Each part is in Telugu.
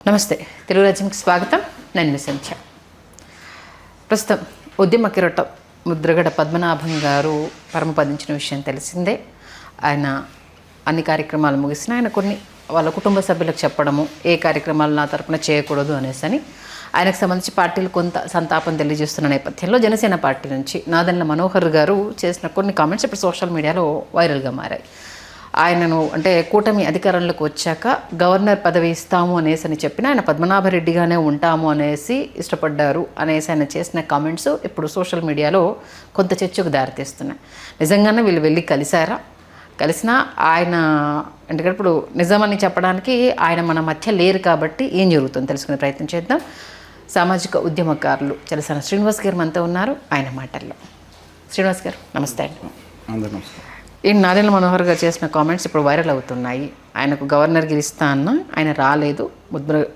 నమస్తే తెలుగు రాజ్యంకి స్వాగతం. నేను మీ సంధ్య. ప్రస్తుతం ఉద్యమ కిరీటం ముద్రగడ పద్మనాభం గారు పరమపదించిన విషయం తెలిసిందే. ఆయన అన్ని కార్యక్రమాలు ముగిసిన ఆయన కొన్ని వాళ్ళ కుటుంబ సభ్యులకు చెప్పడము ఏ కార్యక్రమాలు నా తరపున చేయకూడదు అనేసి ఆయనకు సంబంధించి పార్టీలు కొంత సంతాపం తెలియజేస్తున్న నేపథ్యంలో జనసేన పార్టీ నుంచి నాదెండ్ల మనోహర్ గారు చేసిన కొన్ని కామెంట్స్ ఇప్పుడు సోషల్ మీడియాలో వైరల్గా మారాయి. ఆయనను అంటే కూటమి అధికారంలోకి వచ్చాక గవర్నర్ పదవి ఇస్తాము అనేసి చెప్పిన ఆయన పద్మనాభరెడ్డిగానే ఉంటాము అనేసి ఇష్టపడ్డారు అనేసి ఆయన చేసిన కామెంట్స్ ఇప్పుడు సోషల్ మీడియాలో కొంత చర్చకు దారితీస్తున్నాయి. నిజంగానే వీళ్ళు వెళ్ళి కలిసినా ఆయన ఎందుకంటే ఇప్పుడు నిజమని చెప్పడానికి ఆయన మన మధ్య లేరు కాబట్టి ఏం జరుగుతుందో తెలుసుకునే ప్రయత్నం చేద్దాం. సామాజిక ఉద్యమకారులు చలసాని శ్రీనివాస్ గారు మనతో ఉన్నారు. ఆయన మాటల్లో శ్రీనివాస్ గారు నమస్తే అండి. అందరూ నమస్కారం. ఈ నాదెండ్ల మనోహర్ గారు చేసిన కామెంట్స్ ఇప్పుడు వైరల్ అవుతున్నాయి. ఆయనకు గవర్నర్ గిరి ఇస్తా అన్న ఆయన రాలేదు,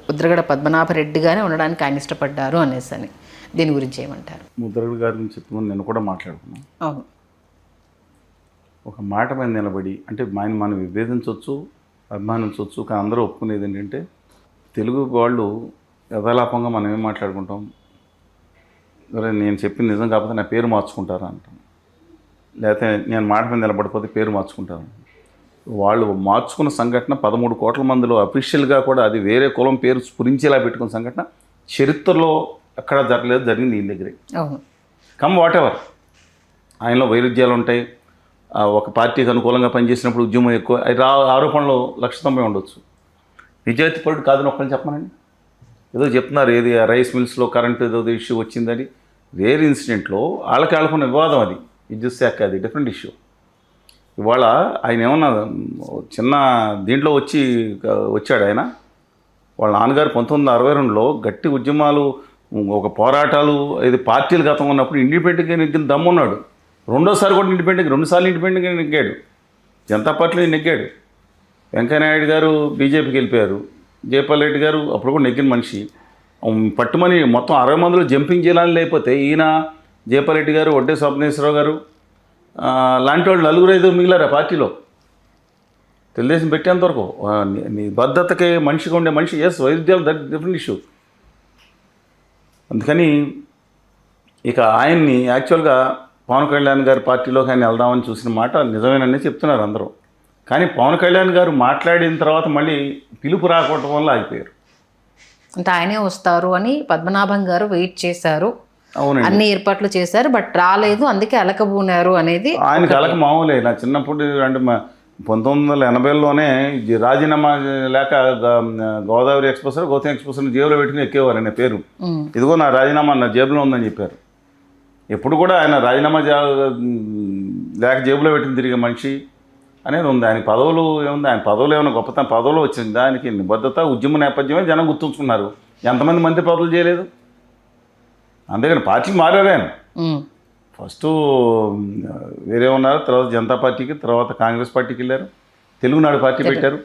ముద్రగడ పద్మనాభరెడ్డిగానే ఉండడానికి ఆయన ఇష్టపడ్డారు అనేసి దీని గురించి ఏమంటారు? ముద్రగడ గారి గురించి చెప్తున్నాను, నేను కూడా మాట్లాడుకున్నాను. అవును, ఒక మాట మీద నిలబడి అంటే మనం విభేదించవచ్చు, అభిమానించవచ్చు, కానీ అందరూ ఒప్పుకునేది ఏంటంటే తెలుగు వాళ్ళు యథాలాపంగా మనం ఏం మాట్లాడుకుంటాం, నేను చెప్పింది నిజం కాకపోతే నా పేరు మార్చుకుంటారా అంటాం, లేకపోతే నేను మాట మీద నిలబడిపోతే పేరు మార్చుకుంటాను. వాళ్ళు మార్చుకున్న సంఘటన 13 కోట్ల మందిలో అఫీషియల్గా కూడా అది వేరే కులం పేరు స్ఫురించేలా పెట్టుకున్న సంఘటన చరిత్రలో ఎక్కడ జరగలేదు, జరిగింది ఈయన దగ్గరే. కమ్ వాట్ ఎవర్, ఆయనలో వైరుధ్యాలు ఉంటాయి. ఒక పార్టీకి అనుకూలంగా పనిచేసినప్పుడు ఉద్యమం ఎక్కువ, ఆరోపణలు 190 ఉండొచ్చు. నిజాయితీ పరుడు కాదని ఒక్కరిని చెప్పమనండి. ఏదో చెప్తున్నారు, ఏది రైస్ మిల్స్లో కరెంటు ఏదో ఇష్యూ వచ్చిందని. వేరే ఇన్సిడెంట్లో వాళ్ళకి ఆడుకున్న వివాదం, అది విద్యుత్ శాఖ, అది డిఫరెంట్ ఇష్యూ. ఇవాళ ఆయన ఏమన్నా చిన్న దీంట్లో వచ్చాడు ఆయన. వాళ్ళ నాన్నగారు 1962లో గట్టి ఉద్యమాలు, ఒక పోరాటాలు, ఇది పార్టీలు గతం ఉన్నప్పుడు ఇండిపెండెంట్గా నెగ్గిన దమ్మున్నాడు. రెండోసారి కూడా ఇండిపెండెంట్గా, 2 సార్లు ఇండిపెండెంట్గా నెగ్గాడు. జనతా పార్టీలో నెగ్గాడు. వెంకయ్యనాయుడు గారు బీజేపీకి వెళ్ళిపోయారు. జయపాల్ రెడ్డి గారు అప్పుడు కూడా నెగ్గిన మనిషి. పట్టుమని మొత్తం 60 మందిలో జంపింగ్ చేయాలని లేకపోతే ఈయన, జయపాల్ రెడ్డి గారు, వడ్డే స్వప్నేశ్వరరావు గారు లాంటి వాళ్ళు 4-5 మిగిలారు ఆ పార్టీలో. తెలుగుదేశం పెట్టేంతవరకు నిబద్ధతకి మనిషిగా ఉండే మనిషి. వైరుధ్యాలు దట్ డిఫరెంట్ ఇష్యూ. అందుకని ఇక ఆయన్ని యాక్చువల్గా పవన్ కళ్యాణ్ గారి పార్టీలోకి ఆయన వెళ్దామని చూసిన మాట నిజమేనని చెప్తున్నారు అందరూ. కానీ పవన్ కళ్యాణ్ గారు మాట్లాడిన తర్వాత మళ్ళీ పిలుపు రాకపోవడం వల్ల ఆగిపోయారు. అంటే ఆయనే వస్తారు అని పద్మనాభం గారు వెయిట్ చేశారు, అవునండి, అన్ని ఏర్పాట్లు చేశారు, బట్ రాలేదు, అందుకే అలకబూనారు అనేది ఆయనకి అలక మామూలే. నా చిన్నప్పుడు అంటే 1980లోనే రాజీనామా లేక గోదావరి ఎక్స్ప్రెస్, గౌతమ్ ఎక్స్ప్రెస్ జేబులో పెట్టుకుని ఎక్కేవారు. ఆయన పేరు, ఇదిగో నా రాజీనామా నా జేబులో ఉందని చెప్పారు. ఎప్పుడు కూడా ఆయన రాజీనామా లేక జేబులో పెట్టిన తిరిగే మనిషి అనేది ఉంది. ఆయన పదవులు ఏముంది, ఆయన పదవులు ఏమైనా గొప్పతనం పదవులు వచ్చింది. దానికి నిబద్ధత, ఉద్యమ నేపథ్యమే జనం గుర్తుంచుకున్నారు. ఎంతమంది మంత్రి పదవులు చేయలేదు. అందుకని పార్టీకి మారారు ఆయన. ఫస్ట్ వేరే ఉన్నారు, తర్వాత జనతా పార్టీకి, తర్వాత కాంగ్రెస్ పార్టీకి వెళ్ళారు, తెలుగునాడు పార్టీ పెట్టారు.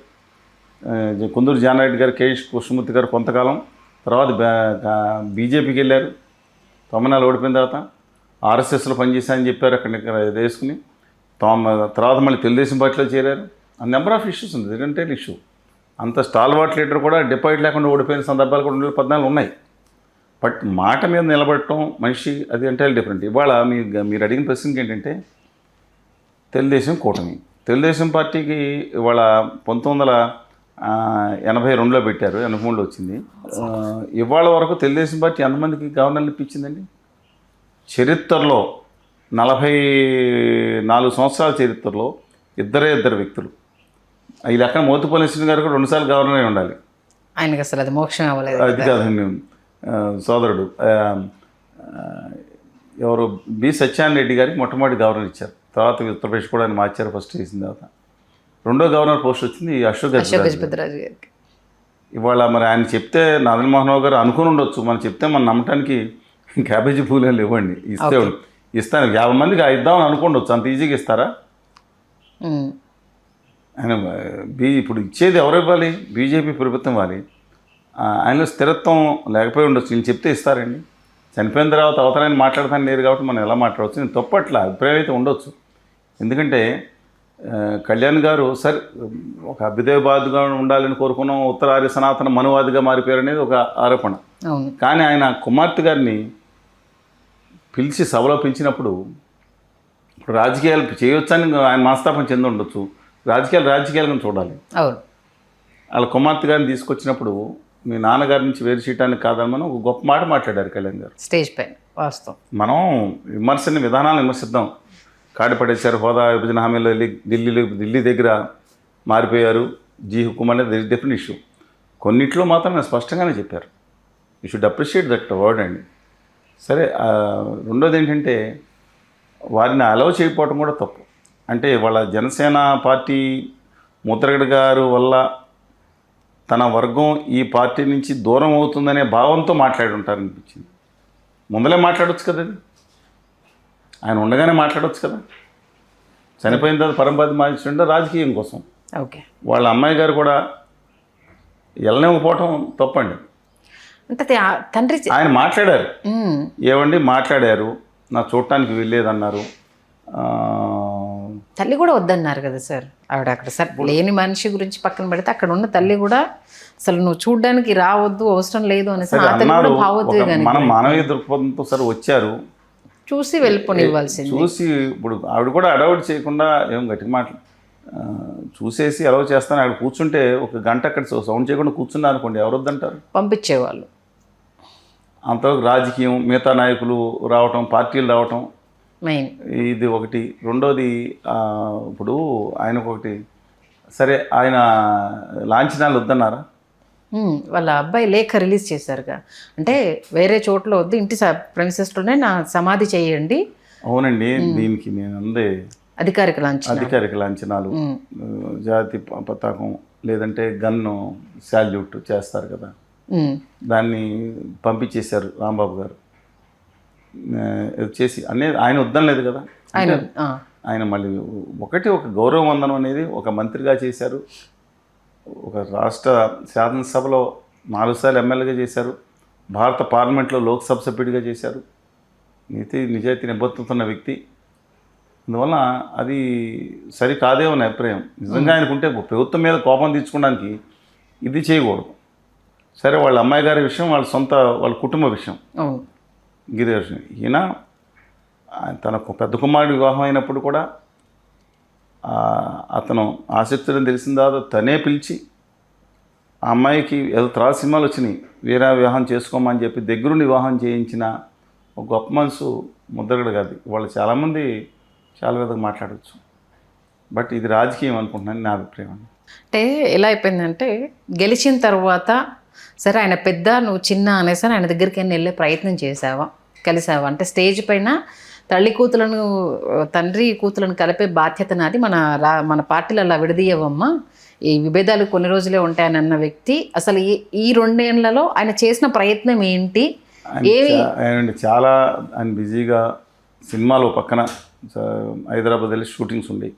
కుందూరు జానారెడ్డి గారు, కేఎస్ కృష్ణమూర్తి గారు కొంతకాలం, తర్వాత బీజేపీకి వెళ్ళారు. 9 ఓడిపోయిన తర్వాత ఆర్ఎస్ఎస్లో పనిచేశారని చెప్పారు, అక్కడ వేసుకుని. తర్వాత మళ్ళీ తెలుగుదేశం పార్టీలో చేరారు. ఆ నెంబర్ ఆఫ్ ఇష్యూస్ ఉంది, ఎందుకంటే ఇష్యూ అంత స్టాల్వార్ట్ లీడర్ కూడా డిపాజిట్ లేకుండా ఓడిపోయిన సందర్భాలు కూడా 2014 ఉన్నాయి. బట్ మాట మీద నిలబడటం మనిషి, అది అంటే డిఫరెంట్. ఇవాళ మీరు అడిగిన ప్రశ్నకి ఏంటంటే తెలుగుదేశం కూటమి, తెలుగుదేశం పార్టీకి ఇవాళ 1982లో పెట్టారు, 83లో వచ్చింది. ఇవాళ వరకు తెలుగుదేశం పార్టీ ఎంతమందికి గవర్నర్లు ఇప్పించిందండి? చరిత్రలో 44 సంవత్సరాల చరిత్రలో ఇద్దరు వ్యక్తులు. ఈ లెక్కన మోతుపల్లి శ్రీని గారు కూడా 2 సార్లు గవర్నర్ అయి ఉండాలి. ఆయనకి అసలు అది మోక్షం అవ్వలేదు. అది కాదండి, సోదరుడు ఎవరు బి సత్యనారాయణ రెడ్డి గారికి మొట్టమొదటి గవర్నర్ ఇచ్చారు. తర్వాత ఉత్తరప్రదేశ్ కూడా ఆయన మార్చారు. ఫస్ట్ చేసిన తర్వాత రెండో గవర్నర్ పోస్ట్ వచ్చింది అశోక్ గజపతిరాజు గారికి. ఇవాళ మరి ఆయన చెప్తే నాదెండ్ల మనోహర్ గారు అనుకుని ఉండొచ్చు, మనం చెప్తే మనం నమ్మటానికి క్యాబేజీ పూలు ఇవ్వండి, ఇస్తాను 50 మందికి ఇద్దామని అనుకోండొచ్చు. అంత ఈజీగా ఇస్తారా? ఆయన ఇప్పుడు ఇచ్చేది ఎవరు ఇవ్వాలి? బీజేపీ ప్రభుత్వం ఇవ్వాలి. ఆయనలో స్థిరత్వం లేకపోయి ఉండొచ్చు. వీళ్ళు చెప్తే ఇస్తారండి. చనిపోయిన తర్వాత అవతరాన్ని మాట్లాడతాను లేరు కాబట్టి మనం ఎలా మాట్లాడవచ్చు. నేను తప్పట్ల అభిప్రాయం అయితే ఉండొచ్చు. ఎందుకంటే కళ్యాణ్ గారు సరే ఒక అభ్యుదయవాదిగా ఉండాలని కోరుకున్నాం, ఉత్తరాది సనాతన మనువాదిగా మారిపోయారు అనేది ఒక ఆరోపణ. అవును. కానీ ఆయన కుమార్తె గారిని పిలిచి సభలో పిలిచినప్పుడు ఇప్పుడు రాజకీయాలు చేయొచ్చని ఆయన మనస్తాపం చెంది ఉండొచ్చు, రాజకీయాలుగా చూడాలి. అవును. వాళ్ళ కుమార్తె గారిని తీసుకొచ్చినప్పుడు మీ నాన్నగారి నుంచి వేరు చేయడానికి కాదని ఒక గొప్ప మాట మాట్లాడారు కళ్యాణ్ గారు స్టేజ్ పైన. వాస్తవం. మనం విధానాలను విమర్శిద్దాం. కాడిపడేశారు, హోదా విభజన హామీలో ఢిల్లీ దగ్గర మారిపోయారు, జీ హుకుం అనేది డిఫరెంట్ ఇష్యూ. కొన్నిట్లో మాత్రం నేను స్పష్టంగానే చెప్పారు, you should appreciate that word అండి. సరే, రెండోది ఏంటంటే వారిని అలౌ చేయకపోవడం కూడా తప్పు. అంటే వాళ్ళ జనసేన పార్టీ ముద్రగడ గారు వల్ల తన వర్గం ఈ పార్టీ నుంచి దూరం అవుతుందనే భావంతో మాట్లాడి ఉంటారనిపించింది. ముందలే మాట్లాడవచ్చు కదా, అది ఆయన ఉండగానే మాట్లాడవచ్చు కదా. చనిపోయిన తర్వాత పరంపతి మార్చుంటే రాజకీయం కోసం. ఓకే. వాళ్ళ అమ్మాయి గారు కూడా వెళ్ళనివ్వకపోవటం తప్పండి. అంటే తండ్రి ఆయన మాట్లాడారు, ఏమండి మాట్లాడారు, నా చూడటానికి వెళ్ళేదన్నారు. తల్లి కూడా వద్దన్నారు కదా సార్. ఆవిడ అక్కడ సార్ లేని మనిషి గురించి పక్కన పెడితే అక్కడ ఉన్న తల్లి కూడా అసలు నువ్వు చూడడానికి రావద్దు, అవసరం లేదు అనేసి మనం మానవీయ దృక్పథంతో సరే వచ్చారు, చూసి వెళ్ళిపోనివ్వాల్సింది. చూసి ఇప్పుడు ఆవిడ కూడా అడౌట్ చేయకుండా ఏం గట్టిగా చూసేసి అలౌ చేస్తాను. ఆవిడ కూర్చుంటే ఒక గంట అక్కడ సౌండ్ చేయకుండా కూర్చున్నా అనుకోండి, ఎవరు వద్దంటారు? పంపించేవాళ్ళు. అంతవరకు రాజకీయం, మిగతా నాయకులు రావటం, పార్టీలు రావటం మెయిన్, ఇది ఒకటి. రెండోది ఇప్పుడు ఆయనకు ఒకటి, సరే ఆయన లాంఛనాలు వద్దన్నారా? వాళ్ళ అబ్బాయి లేఖ రిలీజ్ చేశారుగా, అంటే వేరే చోట్ల వద్దు, ఇంటి ప్రెమిసెస్లోనే నా సమాధి చేయండి. అవునండి, దీనికి నేను అందే అధికారిక లాంఛనాలు, జాతి పతాకం లేదంటే గన్ను శాల్యూట్ చేస్తారు కదా, దాన్ని పంపించేశారు రాంబాబు గారు చేసి. అనేది ఆయన వద్దనలేదు కదా, ఆయన మళ్ళీ ఒక గౌరవ వందనం అనేది ఒక మంత్రిగా చేశారు, ఒక రాష్ట్ర శాసనసభలో 4 సార్లు ఎమ్మెల్యేగా చేశారు, భారత పార్లమెంట్లో లోక్సభ సభ్యుడిగా చేశారు, నిజాయితీ నిబద్ధతున్న వ్యక్తి. అందువల్ల అది సరికాదేమో నా అభిప్రాయం. నిజంగా ఆయనకుంటే ప్రభుత్వం మీద కోపం తీర్చుకోవడానికి ఇది చేయకూడదు. సరే, వాళ్ళ అమ్మాయి గారి విషయం వాళ్ళ కుటుంబ విషయం, గిరిజ. ఈయన తన పెద్ద కుమారుడు వివాహం అయినప్పుడు కూడా అతను ఆసక్తులని తెలిసిన తర్వాత తనే పిలిచి ఆ అమ్మాయికి ఏదో తర్వాత సినిమాలు వచ్చినాయి, వేరే వివాహం చేసుకోమని చెప్పి దగ్గరుండి వివాహం చేయించిన ఒక గొప్ప మనసు ముద్రగడ గారిది. వాళ్ళు చాలామంది చాలా విధంగా మాట్లాడవచ్చు, బట్ ఇది రాజకీయం అనుకుంటున్నాను నా అభిప్రాయం. అంటే ఎలా అయిపోయిందంటే గెలిచిన తర్వాత సరే ఆయన పెద్ద నువ్వు చిన్న అనేసి ఆయన దగ్గరికి వెళ్ళే ప్రయత్నం చేసావా, కలిసావా? అంటే స్టేజ్ పైన తండ్రి కూతులను కలిపే బాధ్యత నాది, మన పార్టీలు అలా విడదీయవమ్మా, ఈ విభేదాలు కొన్ని రోజులే ఉంటాయని అన్న వ్యక్తి అసలు ఈ 2 ఏళ్లలో ఆయన చేసిన ప్రయత్నం ఏంటి? ఆయన చాలా ఆయన బిజీగా సినిమాలు పక్కన హైదరాబాద్ వెళ్ళి షూటింగ్స్ ఉండేవి.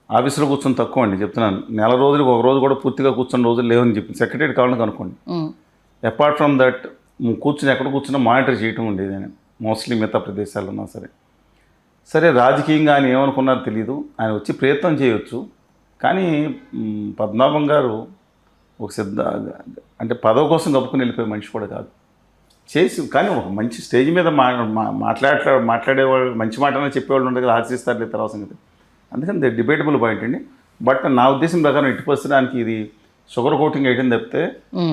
ఆఫీసులో కూర్చొని తక్కువ అండి, చెప్తున్నాను. నెల రోజులకు ఒక రోజు కూడా పూర్తిగా కూర్చున్న రోజులు లేవని చెప్పి సెక్రటరీ కావాలని కనుక్కోండి. అపార్ట్ ఫ్రమ్ దట్ కూర్చుని ఎక్కడ కూర్చున్నా మానిటర్ చేయటం ఉండేది ఆయన, మోస్ట్లీ మిగతా ప్రదేశాల్లో ఉన్నా సరే. రాజకీయంగా ఆయన ఏమనుకున్నారో తెలియదు, ఆయన వచ్చి ప్రయత్నం చేయవచ్చు. కానీ పద్మనాభం గారు ఒక అంటే పదవి కోసం గప్పుకుని వెళ్ళిపోయే మనిషి కూడా కాదు. కానీ ఒక మంచి స్టేజ్ మీద మాట్లాడేవాళ్ళు, మంచి మాటనే చెప్పేవాళ్ళు ఉండదు కదా, ఆశిస్తారు లేదు తర్వాత సంగతి. అందుకని డిబేటబుల్ పాయింట్ అండి. బట్ నా ఉద్దేశం ప్రకారం ఎట్టి పరిస్థితికి ఇది షుగర్ కోటింగ్ వేయడం తప్పితే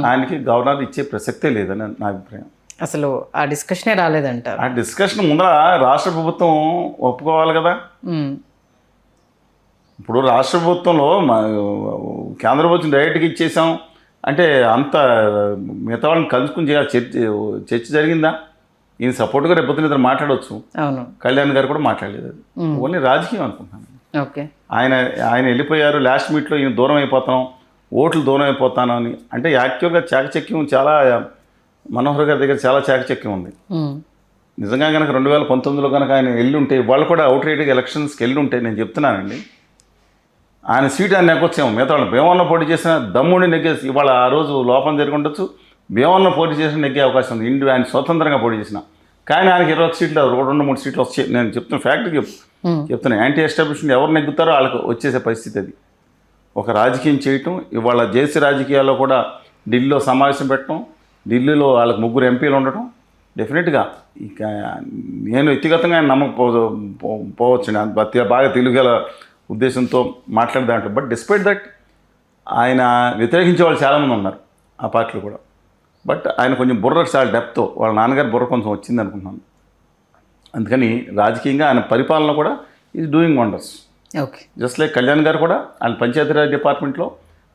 ఆయనకి గవర్నర్ ఇచ్చే ప్రసక్తే లేదని నా అభిప్రాయం. అసలు ఆ డిస్కషనే రాలేదంటారు. ఆ డిస్కషన్ ముందర రాష్ట్ర ప్రభుత్వం ఒప్పుకోవాలి కదా. ఇప్పుడు రాష్ట్ర ప్రభుత్వంలో కేంద్ర ప్రభుత్వం డైరెక్ట్గా ఇచ్చేసాం అంటే అంత మిగతా వాళ్ళని కలుసుకుని చర్చ జరిగిందా? ఈయన సపోర్ట్గా రేపు ఇద్దరు మాట్లాడవచ్చు. అవును, కళ్యాణ్ గారు కూడా మాట్లాడలేదు. అది ఓన్లీ రాజకీయం అనుకుంటున్నాను. ఓకే, ఆయన వెళ్ళిపోయారు. లాస్ట్ మీట్లో ఈయన దూరం అయిపోతాం, ఓట్లు దూరం అయిపోతాను అని. అంటే యాక్చువల్గా చాకచక్యం చాలా మనోహర్ గారి దగ్గర చాలా చాకచక్యం ఉంది. నిజంగా కనుక 2019లో కనుక ఆయన వెళ్ళి ఉంటే, వాళ్ళు కూడా అవుట్ రైట్గా ఎలక్షన్స్కి వెళ్ళి ఉంటే, నేను చెప్తున్నానండి, ఆయన సీట్ ఆయన నెగ్గొచ్చాము. మిగతా వాళ్ళు భీమవరంలో పోటీ చేసిన దమ్ముడిని నెగ్గేసి, ఇవాళ ఆ రోజు లోపం జరిగి ఉండొచ్చు, భీమవరంలో పోటీ చేసిన నెగ్గే అవకాశం ఉంది. ఆయన స్వతంత్రంగా పోటీ చేసిన. కానీ ఆయనకి 21 సీట్లు, 2-3 సీట్లు వచ్చాయి. నేను చెప్తున్న ఫ్యాక్టరీ చెప్తున్నా, యాంటీ ఎస్టాబ్లిష్మెంట్ ఎవరు నెగ్గుతారో వాళ్ళకి వచ్చేసే పరిస్థితి అది. ఒక రాజకీయం చేయటం, ఇవాళ జేసీ రాజకీయాల్లో కూడా ఢిల్లీలో సమావేశం పెట్టడం, ఢిల్లీలో వాళ్ళకి 3 ఎంపీలు ఉండటం, డెఫినెట్గా ఇక నేను వ్యక్తిగతంగా ఆయన పోవచ్చు బాగా తెలుగుగల ఉద్దేశంతో మాట్లాడే దాంట్లో. బట్ డిస్పైట్ దట్ ఆయన వ్యతిరేకించే వాళ్ళు చాలామంది ఉన్నారు ఆ పార్టీలో కూడా. బట్ ఆయన కొంచెం బుర్ర చాలా డెప్త్తో, వాళ్ళ నాన్నగారి బుర్ర కొంచెం వచ్చింది అనుకుంటున్నాను. అందుకని రాజకీయంగా ఆయన పరిపాలన కూడా is doing wonders. Okay. Just like Kalyan గారు కూడా ఆయన పంచాయతీరాజ్ డిపార్ట్మెంట్లో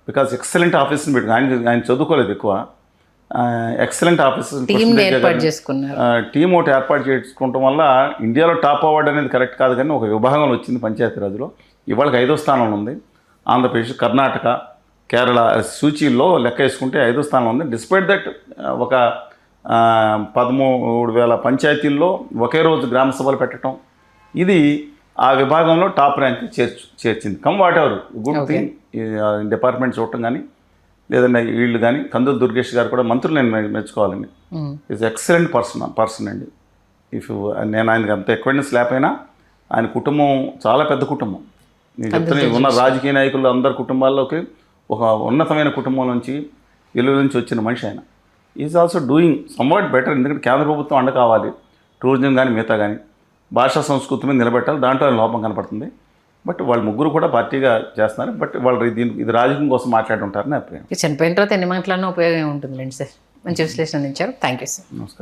బికాజ్ ఎక్సలెంట్ ఆఫీస్ని పెట్టుకుని ఆయన చదువుకోలేదు ఎక్కువ, ఎక్సలెంట్ ఆఫీస్ టీం ఒకటి ఏర్పాటు చేసుకోవడం వల్ల ఇండియాలో టాప్ అవార్డు అనేది కరెక్ట్ కాదు, కానీ ఒక విభాగంలో వచ్చింది పంచాయతీరాజ్లో. ఇవాళకి 5వ స్థానంలో ఉంది. ఆంధ్రప్రదేశ్, కర్ణాటక, కేరళ సూచీల్లో లెక్క వేసుకుంటే 5వ స్థానంలో ఉంది. డిస్పైట్ దట్ ఒక 13,000 పంచాయతీల్లో ఒకే రోజు గ్రామ సభలు పెట్టడం, ఇది ఆ విభాగంలో టాప్ ర్యాంక్ చేర్చింది. Come whatever good thing department చూడటం కానీ, లేదంటే వీళ్ళు కానీ, కందులు దుర్గేష్ గారు కూడా మంత్రులు నేను మెచ్చుకోవాలండి. ఈజ్ ఎక్సలెంట్ పర్సన్ అండి. నేను ఆయనకి అంత ఎక్వైర్నెస్ లేకపోయినా ఆయన కుటుంబం చాలా పెద్ద కుటుంబం. నేను చెప్తున్నా, ఉన్న రాజకీయ నాయకులు అందరి కుటుంబాల్లోకి ఒక ఉన్నతమైన కుటుంబం నుంచి వెలుగు నుంచి వచ్చిన మనిషి ఆయన. Is also doing somewhat better. ఎందుకంటే కేంద్ర ప్రభుత్వం అండ కావాలి, టూరిజం కానీ మిగతా కానీ, భాషా సంస్కృతి మీద నిలబెట్టాలి, దాంట్లో లోపం కనపడుతుంది. బట్ వాళ్ళు 3 కూడా పార్టీగా చేస్తున్నారు. బట్ వాళ్ళు ఇది రాజకీయం కోసం మాట్లాడుతుంటారని అభిప్రాయం. చనిపోయిన తర్వాత ఎన్ని మాట్లాడినా ఉపయోగం ఉంటుందిలేండి సార్. మంచి విశ్లేషణ ఇచ్చారు. Thank you sir. నమస్కారం.